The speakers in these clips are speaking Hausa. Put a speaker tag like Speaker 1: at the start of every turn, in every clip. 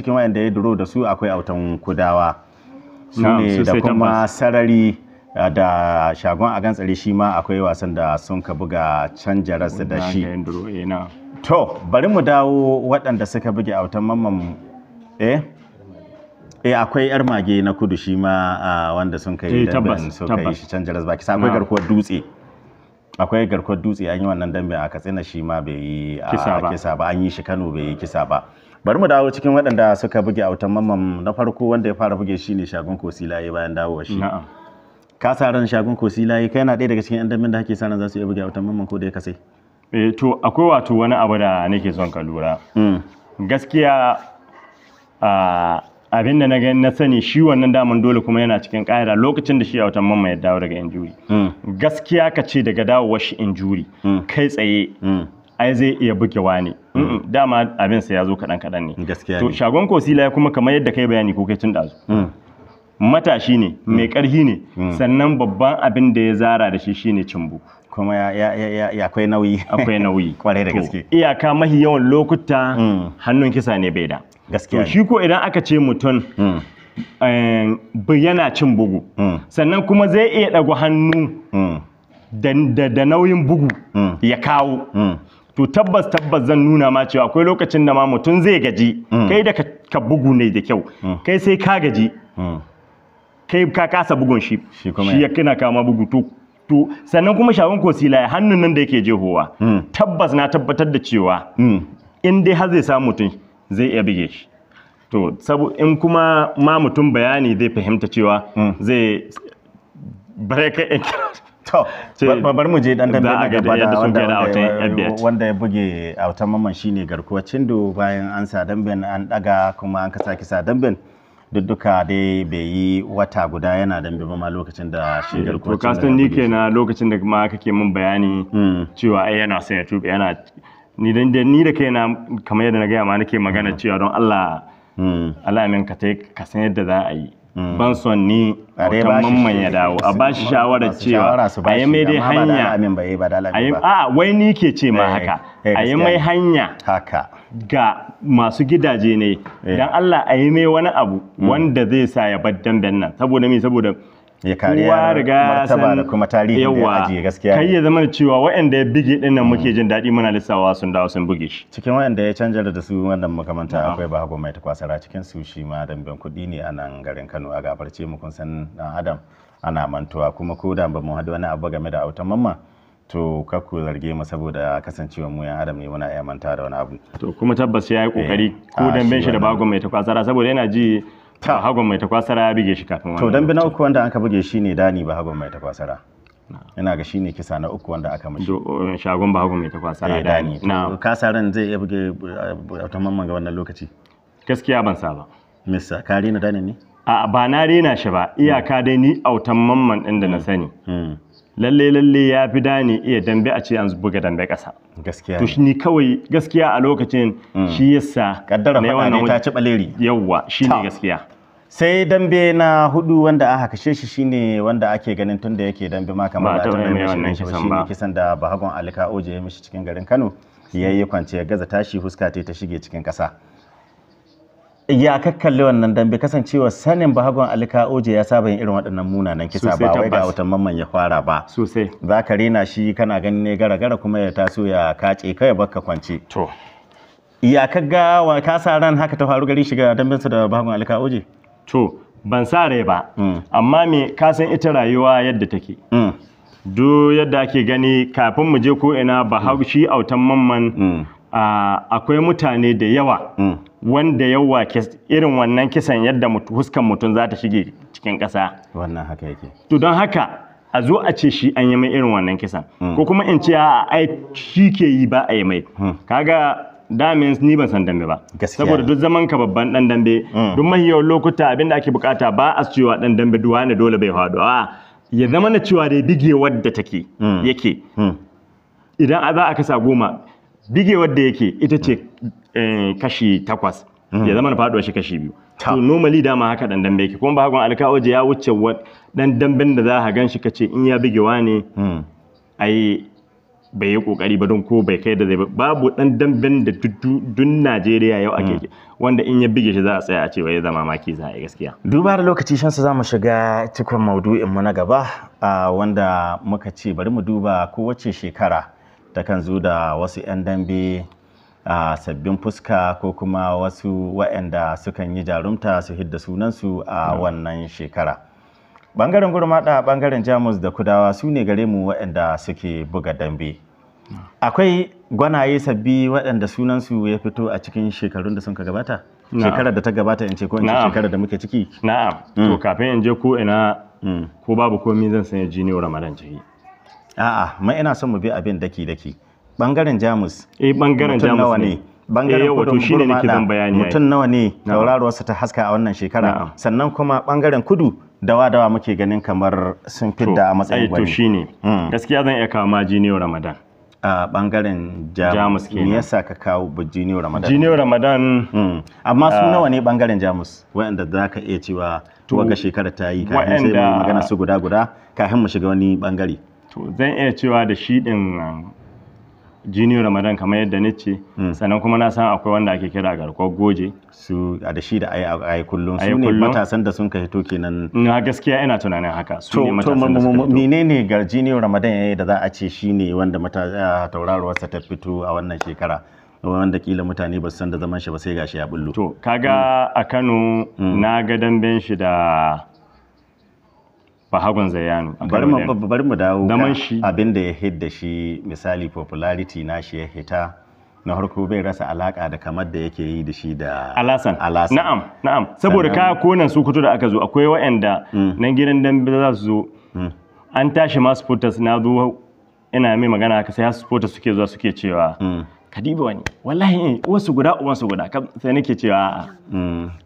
Speaker 1: cikin wayanda ya duro da su akwai autan kudawa su ne da kuma sarari da shagon a gantsare shi ma akwai wasan da sun ka buga canja rasu da shi. To bari mu dawo waɗanda suka buge autan mamman akwai yar mage na kudu shi ma wanda sun kai damben suka yi shi canja rasu baki akwai garkuwar dutse. Akwai garkuwar dutse an yi wannan dambe a Katsina shi ma bai yi kisa ba, an yi shi Kano bai yi kisa ba. Bari mu dawo cikin waɗanda suka buge autan mamman na farko wanda ya fara buge shi ne shagon kosilaye bayan dawowa shi. Ka sa ran shagon kosilaye kai na ɗaya daga cikin 'yan damben da ake sa ran za su iya buge autan mamman ko da ya kasai?
Speaker 2: To akwai wato wani abu da nake son ka lura. Gaskiya abin da na sani shi wannan daman dole kuma yana cikin ƙa'ida lokacin da shi autan mamman ya dawo daga injuri. Gaskiya ka ce daga dawowar shi injuri kai tsaye ai zai iya bugewa ne. Dama abin sa ya zo kaɗan ne.
Speaker 1: Gaskiya
Speaker 2: to shagon kosila kuma kamar yadda kai bayani ko kai tun ɗazu. Matashi ne mai ƙarfi ne sannan babban abin da ya zara da shi shine cimbu.
Speaker 1: Kuma ya akwai nauyi.
Speaker 2: Akwai nauyi
Speaker 1: kwarai da gaske.
Speaker 2: Iyaka mahi yawan lokuta hannun kisa ne bai da.
Speaker 1: Gaskiya.
Speaker 2: To shi ko idan aka ce mutum yana cin bugu sannan kuma zai iya ɗago hannu da nauyin bugu ya kawo. To tabbas zan nuna ma cewa akwai lokacin da ma mutum zai gaji kai da ka bugu ne da kyau kai sai ka gaji kai ka kasa bugun shi ya kina kama bugu to sannan kuma shagon kosila hannun nan da yake jehowa tabbas na tabbatar da cewa in dai har zai samu mutum zai iya bige shi. To in kuma ma mutum bayani zai fahimta cewa zai bare ka
Speaker 1: to bar mu je dan dambe na gaba da wanda ya buge autan mamman shine garkuwar cindo bayan an sa damben an daga kuma an kasa kisa damben duka dai bai yi wata guda yana dambe ba ma lokacin da shi garkuwar cindo.
Speaker 2: To kasan ni kenan lokacin da ma kake min bayani cewa ai yana son ya tube yana ni da kaina kamar yadda na gaya ma nake magana cewa don Allah amin ka san yadda za a yi. Ban son ni autan mamman ya dawo a ba shi shawarar cewa a yi mai dai hanya wai ni ke ce ma haka a yi mai hanya ga masu gidaje ne don Allah a yi mai wani abu wanda zai sa ya bar damben nan saboda
Speaker 1: ya kariya martaba da kuma tarihi da ya ajiye gaskiya
Speaker 2: kai ya zama cewa waɗanda ya bige din nan muke jin daɗi muna lissawa sun dawo sun buge shi.
Speaker 1: Cikin waɗanda ya canja da su wannan makamanta akwai Bahago Mai Takwasara cikin su shi ma damben kuɗi ne a nan garin Kano a gafarce mu kun san dan Adam ana mantuwa kuma ko da ba mu haɗu wani abu game da autan mamma to kakku zarge mu saboda kasancewa mu yan Adam ne muna iya manta da wani abu.
Speaker 2: To kuma tabbas ya yi kokari ko damben shi da Bahago Mai Takwasara saboda yana ji Bahagon Mai Takwasara ya bige shi kafin wannan.
Speaker 1: To dambe na uku wanda aka buge shi ne Dani Bahagon Mai Takwasara. Ina ga shi ne kisa na uku wanda aka mashi.
Speaker 2: Shagon Bahagon Mai Takwasara Dani.
Speaker 1: Ka sa ran zai iya buge autan mamman ga wannan lokaci?
Speaker 2: Gaskiya ban sa ba.
Speaker 1: Mista ka rena Dani ne?
Speaker 2: A'a ba na rena shi ba iyaka dai ni autan mamman din da na sani. Lalle ya fi Dani iya dambe a ce an buga dambe ƙasa.
Speaker 1: Gaskiya.
Speaker 2: To ni kawai gaskiya a lokacin shi yasa
Speaker 1: kaddara fada ne ta ci baleri.
Speaker 2: Yawwa shine gaskiya.
Speaker 1: Sai dambe na hudu wanda aka kashe shi shine wanda ake ganin tunda yake dambe ma kamar ba ta mai wannan kisan ba. Kisan da Bahagon Alika Oje ya mishi cikin garin Kano yayi kwance ya gaza tashi huska ta shige cikin ƙasa. Ya kakkalle wannan dambe kasancewa sanin Bahagon Alika Oje ya saba yin irin waɗannan munanan kisa ba wai ga autan mamman ya fara ba
Speaker 2: sosai
Speaker 1: za ka rena shi kana ganin ne gara kuma ya taso ya kace kai baka kwance.
Speaker 2: To
Speaker 1: ya kaga wa ka sa ran haka ta faru gari shiga damben sa da Bahagon Alika Oje?
Speaker 2: To ban sa rai ba amma me ka san ita rayuwa yadda take do yadda ake gani kafin mu je ko ina Bahago shi autan mamman akwai mutane da yawa wanda yawa irin wannan kisan yadda huskan mutum za ta shige cikin ƙasa.
Speaker 1: Wannan haka yake.
Speaker 2: To don haka a zo a ce shi an yi mai irin wannan kisan ko kuma in ce ai shi ke yi ba a yi mai kaga damin ni ban san dambe ba saboda duk zaman ka babban dan dambe duk mahiyar lokuta abinda ake bukata ba a cewa dan dambe duwa ne dole bai faɗo ya zama na cewa dai bigewar da take yake idan za a kasa 10 bigewar da yake ita ce kashi 8 ya zama na faɗuwa shi kashi 2 to normally dama haka dan dambe yake kuma Bahagon Alika Oje ya wuce dan damben da za ka gan shi kace in ya bigewa ne ai bai yi kokari ba don ko bai kai da zai babu dan damben da dun Najeriya yau ake wanda in ya bige shi za a tsaya a ce wai zama maki za a yi gaskiya.
Speaker 1: Duba da lokaci shansa za mu shiga cikin maudu'in mu na gaba wanda muka ce bari mu duba kowace shekara ta kan zo da wasu 'yan dambe sabbin fuska ko kuma wasu waɗanda sukan yi jarumta su hidda sunansu a wannan shekara. Bangaren gurmada, bangaren Jamus da Kudawa su ne gare mu waɗanda suke buga dambe. Akwai gwanaye sabbi waɗanda sunansu ya fito a cikin shekarun da sun ka gabata? Shekarar da ta gabata in ce ko in ce shekarar da muke ciki?
Speaker 2: Na'am. To kafin in je ko ina ko babu komai zan sanya Junior Ramadan ciki.
Speaker 1: A'a, mai ina son mu bi abin daki-daki. Bangaren Jamus.
Speaker 2: Bangaren Jamus ne.
Speaker 1: Bangaren
Speaker 2: kudu shine nake zan bayani.
Speaker 1: Mutum nawa ne tauraruwarsa ta haska a wannan shekara? Sannan kuma bangaren kudu dawa muke ganin kamar sun fidda a matsayin gwani.
Speaker 2: To shine. Gaskiya zan iya kawo ma Junior Ramadan.
Speaker 1: A bangaren Jamus kenan. Me yasa ka kawo Junior Ramadan?
Speaker 2: Junior Ramadan.
Speaker 1: Amma su nawa ne bangaren Jamus waɗanda za ka iya cewa wagga shekara ta yi kafin sai mu magana su guda kafin mu shiga wani bangare.
Speaker 2: To zan iya cewa da shi din Junior Ramadan kamar yadda ni ce sannan kuma na san akwai wanda ake kira garkuwar goje
Speaker 1: su da shi da ai kullum su ne matasan da sun ka hito kenan.
Speaker 2: Na gaskiya ina tunanin haka su ne matasan da suka hito.
Speaker 1: Menene ga Junior Ramadan yayi da za a ce shine wanda tauraruwarsa ta fito a wannan shekara wanda kila mutane ba su san da zaman shi ba sai gashi ya bullo.
Speaker 2: To kaga a Kano na ga damben shi da Bahagon Zayyanu.
Speaker 1: Bari mu dawo abin da ya hidda shi misali popularity na shi ya hita na harko bai rasa alaka da kamar da yake yi da shi da
Speaker 2: Alasan. Na'am. Saboda kaya konan su kuto da aka zo akwai waɗanda nan gidan dambe za su zo an tashi ma supporters na zo ina mai magana haka sai supporters suke zuwa suke cewa Kadiba wani wallahi wasu guda uwansu guda sai nake cewa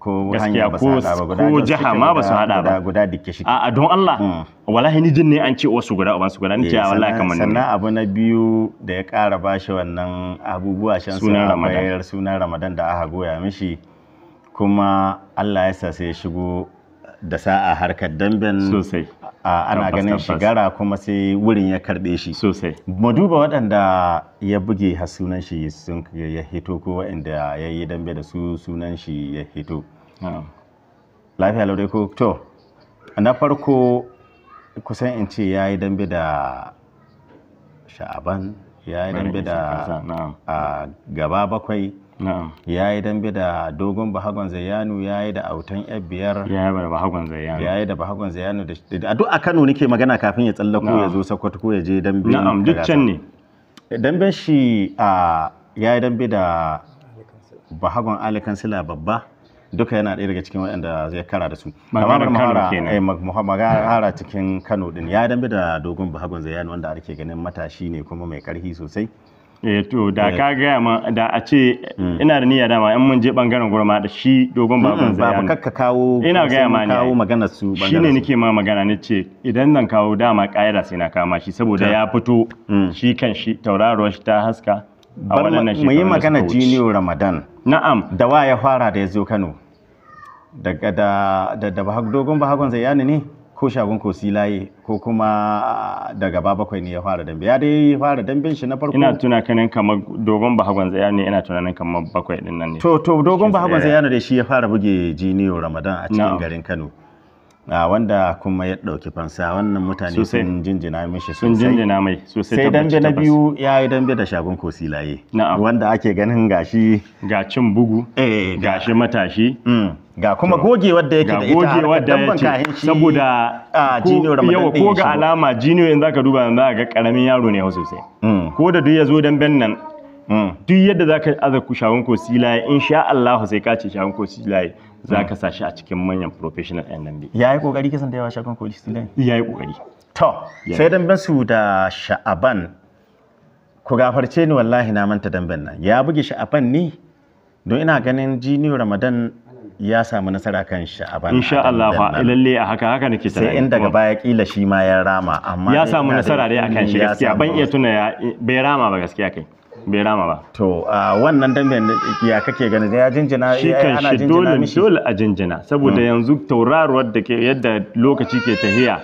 Speaker 1: ko
Speaker 2: gaskiya ko jaha ma ba su hada ba
Speaker 1: guda dike shi
Speaker 2: a don Allah wallahi ni jin ne an ce wasu guda uwansu guda nace wallahi kamar
Speaker 1: sannan abu na biyu da ya ƙara bashi wannan abubuwa shan sunan Ramadan da aka goya mishi kuma Allah ya sa sai ya shigo da sa'a harkar damben
Speaker 2: sosai
Speaker 1: ana ganin shigara kuma sai wurin ya karbe shi
Speaker 2: sosai.
Speaker 1: Mu duba waɗanda ya buge har sunan shi sun ya hito ko waɗanda ya yi dambe da su sunan shi ya hito. Lafiya lau dai ko to na farko kusan in ce ya yi dambe da Sha'aban, ya yi dambe da Gaba Bakwai, ya yi dambe da Dogon Bahagon Zayyanu, ya yi da Autan Biyar,
Speaker 2: ya yi da Bahagon Zayyanu,
Speaker 1: ya yi da Bahagon Zayyanu da duk a Kano nake magana kafin ya tsallako ya zo Sokoto ko ya je dambe.
Speaker 2: Na'am, duk can ne.
Speaker 1: Damben shi ya yi dambe da Bahagon Ali Kansila babba duka yana ɗaya daga cikin waɗanda zai kara da su. Magana cikin Kano din ya dambe da Dogon Bahagon Zayyanu wanda ake ganin matashi ne kuma mai karfi sosai.
Speaker 2: To da ka gaya ma da a ce ina da niyya dama in mun je bangaren gurma da shi Dogon Bahagon Zayyanu
Speaker 1: ba kakka kawo
Speaker 2: ina gaya ma ne
Speaker 1: kawo magana su
Speaker 2: shine nake ma magana ne ce idan zan kawo dama kaida sai na kama shi saboda ya fito shi kan shi tauraruwar shi ta haska a wannan shi.
Speaker 1: Mu yi magana Junior Ramadan.
Speaker 2: Na'am.
Speaker 1: Da wa ya fara da ya zo Kano? Daga da Dogon Bahagon Zayyanu ne ko Shagon Kosilaye ko kuma daga Baba Bakwai ne ya fara dambe? Ya dai fara damben shi na farko.
Speaker 2: Ina tuna kanin kamar Dogon Bahagon Zayyanu ne, ina tunanin kamar Bakwai din nan ne.
Speaker 1: To Dogon Bahagon Zayyanu da shi ya fara buge Junior Ramadan a cikin garin Kano. Wanda kuma ya ɗauki fansa wannan mutane sun jinjina mishi sosai.
Speaker 2: Sun jinjina mai sosai.
Speaker 1: Sai dambe na biyu ya yi dambe da Shagon Kosilaye. Wanda ake ganin gashi.
Speaker 2: Ga cin bugu. Gashi matashi.
Speaker 1: Ga kuma gogewar da yake da ita
Speaker 2: damban kahin shi saboda Junior Ramadan ko ga alama Junior in zaka duba za ga karamin yaro ne sosai. Ko da duk ya zo damben nan duk yadda zaka aza ku Shagon Kosilaye insha Allah sai ka ce Shagon Kosilaye zaka sa shi a cikin manyan professional ɗan dambe.
Speaker 1: Yayi kokari kisan da yawa Shagon Kosilaye.
Speaker 2: Yayi kokari.
Speaker 1: To sai damben su da Sha'aban ku gafarce ni wallahi na manta damben nan. Ya buge Sha'aban ne don ina ganin Junior Ramadan ya samu nasara kan Sha'aban.
Speaker 2: Insha Allah lalle a haka nake tunani.
Speaker 1: Sai in daga baya kila shi ma ya rama amma
Speaker 2: ya samu nasara dai akan shi gaskiya ban iya tuna bai rama ba gaskiya kai. Bai rama ba.
Speaker 1: To wannan damben ya kake ganin ya jinjina
Speaker 2: shi kan shi dole a jinjina saboda yanzu tauraruwar da ke yadda lokaci ke tahiya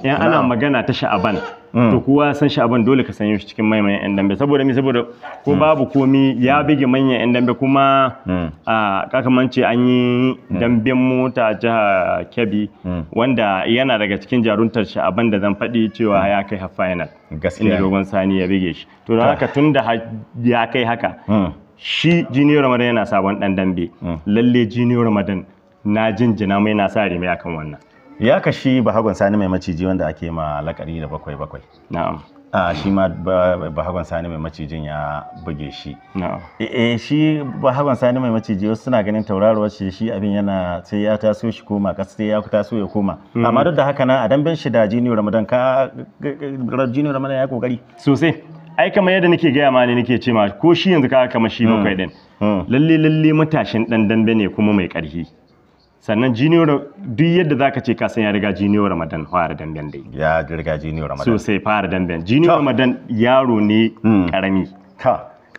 Speaker 2: in ana magana ta Sha'aban to kowa san Sha'aban dole ka sanyo shi cikin manyan yan dambe saboda ko babu komi ya bige manyan yan dambe kuma a kakamance an yi damben mota jihar Kebbi wanda yana daga cikin jaruntar Sha'aban da zan faɗi cewa ya kai har final gaskiya Dogon Sani ya bige shi to da haka tunda ya kai haka shi Junior Ramadan yana sabon dan dambe lalle Junior Ramadan na jinjina mai na sa rime akan wannan
Speaker 1: ya kashi Bahagon Sani mai maciji wanda ake ma lakari da 7-7
Speaker 2: na'am
Speaker 1: shi ma Bahagon Sani mai macijin ya buge shi
Speaker 2: na'am
Speaker 1: shi Bahagon Sani mai maciji wasu suna ganin tauraruwar shi abin yana sai ya taso shi koma kasa sai ya taso ya koma amma duk da haka nan a damben shi da Junior Ramadan Junior Ramadan ya kokari
Speaker 2: sosai ai kamar yadda nake gaya ma ne nake ce ma ko shi yanzu ka kamar shi bakwai din lalle matashin dan dambe ne kuma mai karfi sannan Junior duk yadda zaka ce ka san ya riga Junior Ramadan fara damben dai
Speaker 1: ya riga Junior Ramadan
Speaker 2: sosai fara damben Junior Ramadan yaro ne karami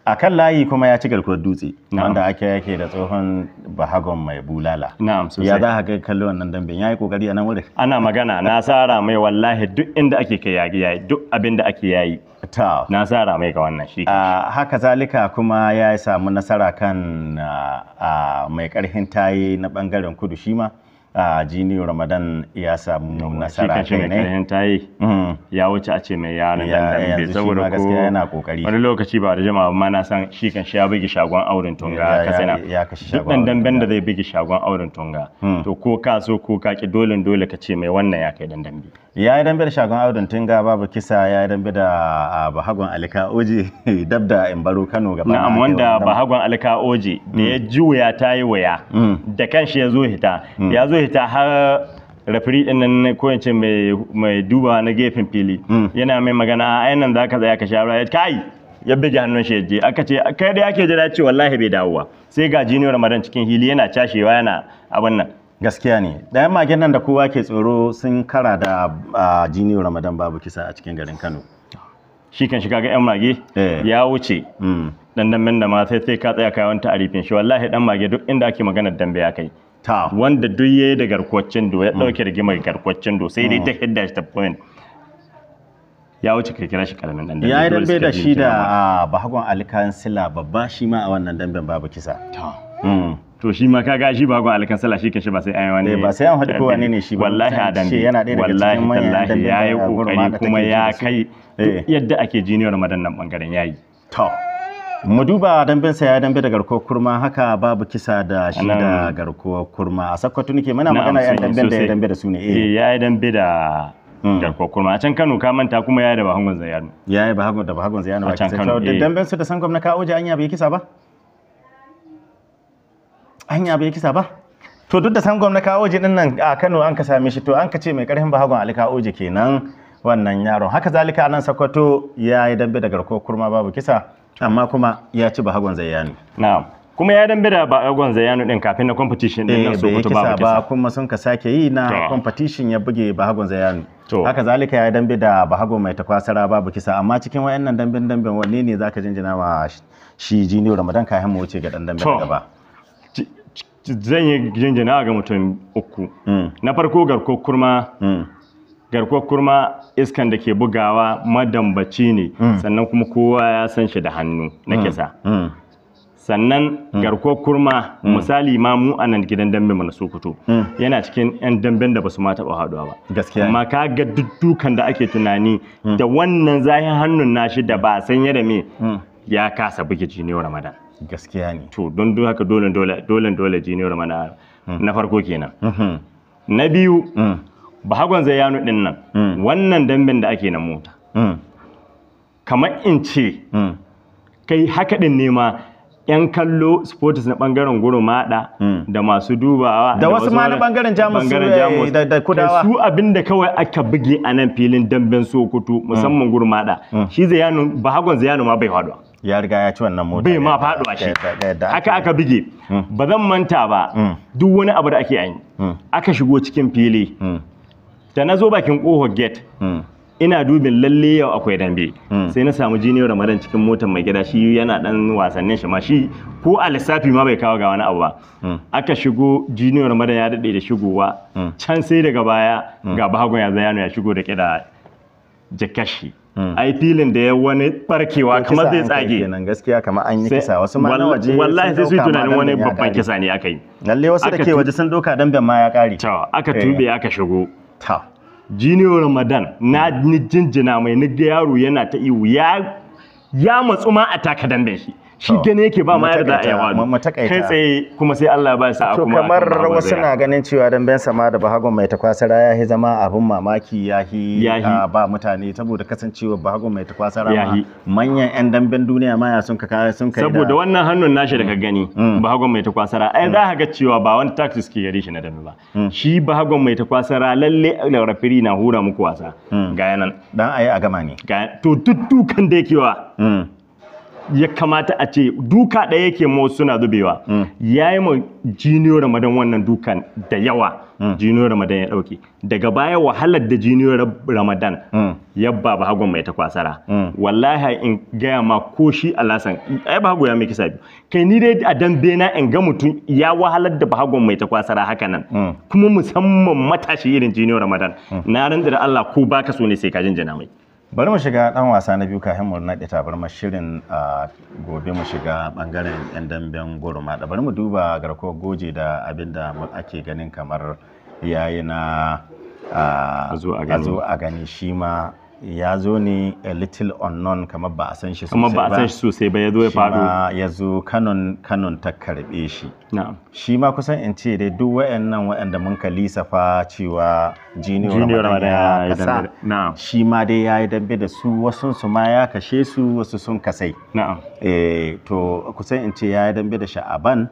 Speaker 1: a kan layi kuma ya ci garkuwar dutse wanda yake da tsohon Bahagon mai bulala
Speaker 2: na'am sosai
Speaker 1: ya za ka kalli wannan damben yayi kokari a nan wurin
Speaker 2: ana magana na sara mai wallahi duk inda ake kai yayi duk abin da ake yayi na sara mai ga wannan shi
Speaker 1: haka zalika kuma ya samu nasara kan mai karhin tayi na bangaren kudu shi ma Junior Ramadan ya samu nasara
Speaker 2: kai ne tayi ya wuce a ce mai yaron dan saboda ko
Speaker 1: yana kokari
Speaker 2: wani lokaci ba da jama'a amma na san shi kan shi ya bugi shagon auren tunga ka sana duk dan damben da zai bugi shagon auren tunga to ko ka so ko ka ki dole ka ce mai wannan ya kai dan dambe
Speaker 1: ya yi dambe da shagon auren tunga babu kisa ya yi dambe da Bahagon Alika Oje dab da Imbaro Kano gaba
Speaker 2: na'am wanda Bahagon Alika Oje da ya juya ta yi waya da kanshi ya zo hita har rafiri din nan ko yace mai duba na gefen fili yana mai magana a nan zaka tsaya ka shawara ya kai ya bige hannun shi yaje aka ce kai da yake jira ce wallahi bai dawowa sai ga Junior Ramadan cikin hili yana cashewa yana abin nan
Speaker 1: gaskiya ne ɗayan magen nan da kowa ke tsoro sun kara da Junior Ramadan babu kisa a cikin garin Kano
Speaker 2: shi kan shiga ga yan mage ya wuce dan damben da ma sai ka tsaya kai wani ta'arifin shi wallahi dan mage duk inda ake maganar dambe ya kai wanda duk yayi da garkwacin do ya dauke rigimar garkwacin do sai dai ta hidda shi ta point ya wuce kirkira shi karamin dan dambe
Speaker 1: ya yi dambe da shi da Bahagon Alika Sila babba shi ma a wannan damben babu kisa
Speaker 2: to shi ma kaga shi Bahagon Alika Sila shi kashi ba sai an wani
Speaker 1: ba sai an haɗu ko wane ne shi ba
Speaker 2: wallahi a dambe
Speaker 1: yana ɗaya daga cikin manyan dambe
Speaker 2: yayi kokari kuma ya kai yadda ake Junior Ramadan nan bangaren yayi
Speaker 1: mu duba dambensa ya dambe da garkuwar kurma haka babu kisa da shi da garkuwar kurma a Sokoto nake muna magana yan damben da ya dambe da su ne
Speaker 2: ya yi dambe da garkuwar kurma a can Kano ka manta kuma ya yi da Bahagon Zayano
Speaker 1: ya yi da Bahagon Zayano ba kisa da damben su da Sangom na Kaoje anya bai kisa ba to duk da Sangom na Kaoje din nan a Kano an ka same shi to an ka ce mai karfin Bahagon Ali Kaoje kenan wannan yaron haka zalika nan Sokoto ya yi dambe da garkuwar kurma babu kisa amma kuma ya ci Bahagon Zayano
Speaker 2: na'am kuma ya dambe da Bahagon Zayano din kafin na competition din na Sokoto babu kisa
Speaker 1: kuma sun ka sake yi na competition ya buge Bahagon Zayano haka zalika ya dambe da Bahagon mai takwasara babu kisa amma cikin wayannan damben wanne ne zaka jinjina wa shi Junior Ramadan kayan mu wuce ga dan dambe gaba
Speaker 2: zan yi jinjina ga mutum uku na farko garkuwar kurma iskan da ke bugawa madambaci ne sannan kuma kowa ya san shi da hannu na kisa sannan garkuwar kurma misali ma mu a nan gidan dambe mana Sokoto yana cikin yan damben da basu ma taɓa haɗuwa ba
Speaker 1: gaskiya
Speaker 2: amma ka ga dukkan da ake tunani da wannan zahin hannun nashi da ba san yadda me ya kasa buge Junior Ramadan
Speaker 1: gaskiya ne
Speaker 2: to don duk haka dole Junior Ramadan na farko kenan na biyu Bahagon Zayano din nan wannan damben da ake na mota kamar in ce kai haka din ne ma yan kallo sports na bangaren Gurumada da masu dubawa
Speaker 1: da wasu ma na bangaren Jamus da Kudawa
Speaker 2: su abinda kawai aka buge a nan filin damben Sokoto musamman Gurumada shi Bahagon Zayano ma bai faɗuwa
Speaker 1: ya riga ya ci wannan mota
Speaker 2: bai ma faɗuwa shi haka aka buge ba zan manta ba duk wani abu da ake yi aka shigo cikin fili da na zo bakin ƙofar gate ina dubin lalle yau akwai dambe sai na samu Junior Ramadan cikin motar mai gida shi yana dan wasannin shi ma shi ko a lissafi ma bai kawo ga wani abu ba aka shigo Junior Ramadan ya dade da shigowa can sai daga baya ga Bahagon Zayano ya shigo da kida jakashi ai filin da ya wani barkewa kamar zai tsage
Speaker 1: kenan gaskiya kamar an yi kisa wasu ma na waje
Speaker 2: wallahi sai su tunanin wani babban kisa ne aka yi
Speaker 1: lalle wasu da ke waje sun doka damben ma ya kare
Speaker 2: aka tube aka shigo Junior Ramadan na ni jinjina mai ni ga yaro yana ta iwu ya matsu ma a taka damben shi gane yake ba ma yarda a yawa kai tsaye kuma sai Allah ba sa
Speaker 1: kuma kamar wasu na ganin cewa damben sama da bahagon mai takwasara ya yi zama abun mamaki ya ba mutane saboda kasancewa bahagon mai takwasara manyan yan damben duniya ma ya sun kai
Speaker 2: saboda wannan hannun nashi da ka gani bahagon mai takwasara ai za ka ga cewa ba wani tactics ke gare shi na dambe ba shi bahagon mai takwasara lalle rafiri na hura muku wasa ga yanan
Speaker 1: dan ayi a gama ne
Speaker 2: to tuttukan da yake wa ya kamata a ce duka ɗaya yake mu suna zubewa ya yi ma Junior Ramadan wannan dukan da yawa Junior Ramadan ya ɗauke daga baya wahalar da Junior Ramadan ya ba hagon mai takwasara wallahi in gaya ma ko shi alasan ai hago ya mai kisa biyu kai ni dai a dambe na in ga mutum ya wahalar da hagon mai takwasara haka nan kuma musamman matashi irin Junior Ramadan na ran da Allah ko baka so ne sai ka jinjina mai.
Speaker 1: Bari mu shiga dan wasa na biyu kafin mu naɗe tabarmar shirin gobe mu shiga bangaren yan damben goroma da bari mu duba garkuwar goje da abinda ake ganin kamar yayi na a zo a gani shi ma ya zo ne a little unknown kamar ba a san shi
Speaker 2: sosai ba ya zo ya faɗo
Speaker 1: ya zo kanon ta karɓe shi shi ma kusan in ce dai duk waɗanda mun ka lisafa cewa Junior Ramadan ya kasa shi ma dai ya yi dambe da su wasu su ma ya kashe su wasu sun kasai to kusan in ce ya yi dambe da Sha'aban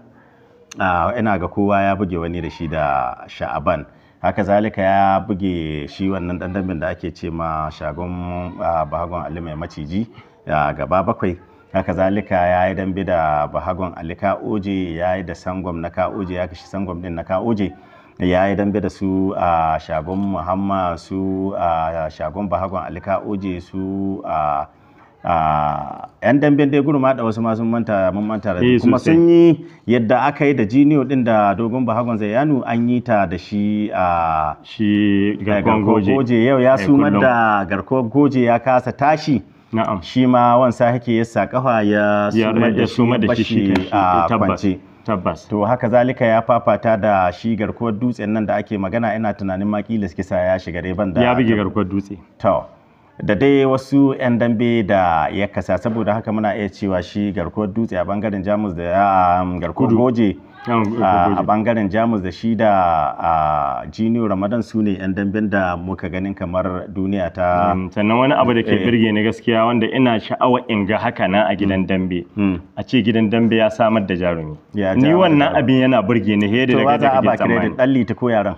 Speaker 1: ina ga kowa ya buge wani da shi da Sha'aban haka zalika ya buge shi wannan dandambin da ake ce ma shagon bahagon Ali mai maciji gaba bakwai haka zalika ya yi dambe da bahagon Ali Ka'oje ya yi da sangwam na Ka'oje ya kashi sangwam din na Ka'oje ya yi dambe da su a shagon Muhammad su shagon bahagon Ali Ka'oje su yan damben dai gurma da wasu masu mun manta da kuma sun yi yadda aka yi da Junior din da dogon bahagon Zayyanu an yi ta da shi garkuwar goje yau ya sumar da garkuwar goje ya kasa tashi shi ma wansa yake ya sa kafa ya sumar da shi a kwance
Speaker 2: tabbas
Speaker 1: to haka zalika ya fafata da shi garkuwar dutsen nan da ake magana ina tunanin makilis kisa ya shiga dai banda
Speaker 2: ya buge garkuwar dutse
Speaker 1: to da dai wasu 'yan dambe da ya kasa saboda haka muna iya cewa shi garkuwar dutse a bangaren jamus da garkuwar goje a bangaren jamus da shi da Junior Ramadan su ne 'yan damben da muka ganin kamar duniya ta
Speaker 2: sannan wani abu da ke birge ni gaskiya wanda ina sha'awa in ga haka nan a gidan dambe a ce gidan dambe ya samar da jarumi ni wannan abin yana birge ni he da daga
Speaker 1: kake tsammani dan liti ko yaran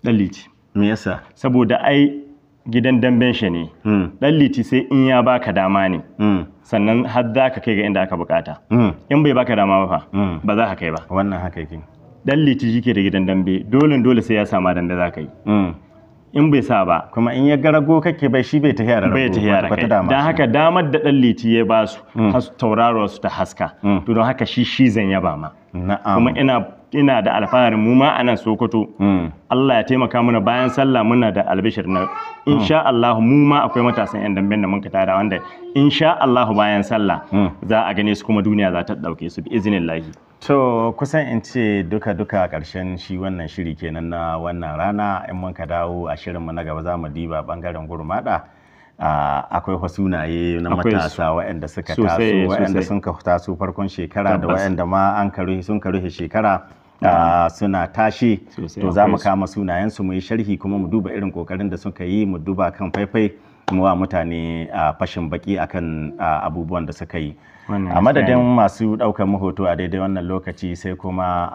Speaker 2: dan liti
Speaker 1: me yasa
Speaker 2: saboda ai gidan damben shi ne dan liti sai in ya baka dama ne sannan har za ka kai ga inda aka bukata in bai baka dama ba fa ba za ka kai ba
Speaker 1: wannan haka yake
Speaker 2: dan liti shike da gidan dambe dole sai ya sama dan da za ka yi in bai sa ba
Speaker 1: kuma in ya garago kake bai shi bai tafiya da rago
Speaker 2: bai tafiya da kai dan haka damar da dan liti ya ba su har tauraro su ta haska to don haka shi zan yaba ma kuma ina da alfaharin mu ma a nan Sokoto Allah ya taimaka mana bayan sallah muna da albishir na insha Allah mu ma akwai matasan yan damben da mun ka tada wanda insha Allah bayan sallah za a gane su kuma duniya za ta dauke su bi iznillahi
Speaker 1: to kusan in ce duka karshen shi wannan shiri kenan na wannan rana in mun ka dawo a shirin mu na gaba za mu diba bangaren gurmada akwai sunaye na matasa waɗanda suka taso waɗanda sun ka taso farkon shekara da waɗanda ma sun karuhe shekara suna tashi to za mu kama sunayensu mu yi sharhi kuma mu duba irin kokarin da suka yi mu duba kan faifai mu wa mutane fashin baki akan abubuwan da suka yi a madadin masu ɗaukar mu hoto a daidai wannan lokaci sai kuma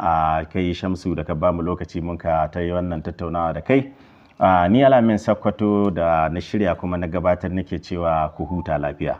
Speaker 1: kai Shamsu da ka ba mu lokaci mun ka ta yi wannan tattaunawa da kai ni Alamin Sakkwato da na shirya kuma na gabatar nake cewa ku huta lafiya.